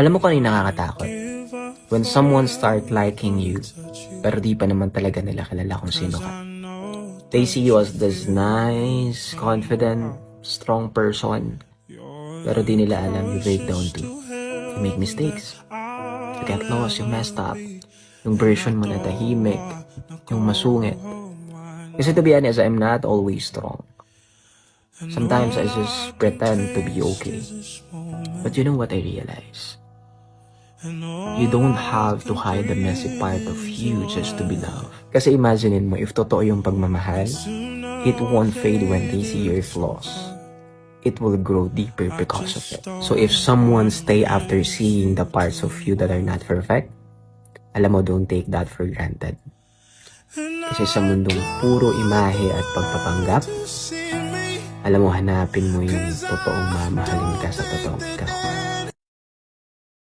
Alam mo kung ano yung nakakatakot? When someone start liking you, pero di pa naman talaga nila kilala kung sino ka. They see you as this nice, confident, strong person, pero di nila alam you break down too. You make mistakes. You get lost, you messed up. Yung version mo na tahimik, yung masungit. Kasi to be honest, I'm not always strong. Sometimes I just pretend to be okay. But you know what I realize? You don't have to hide the messy part of you just to be loved. Kasi imaginein mo, if totoo yung pagmamahal, it won't fade when they see your flaws. It will grow deeper because of it. So if someone stay after seeing the parts of you that are not perfect, alam mo, don't take that for granted. Kasi sa mundong puro imahe at pagpapanggap, alam mo, hanapin mo yung totoong mamahalin ka sa totoong ikaw.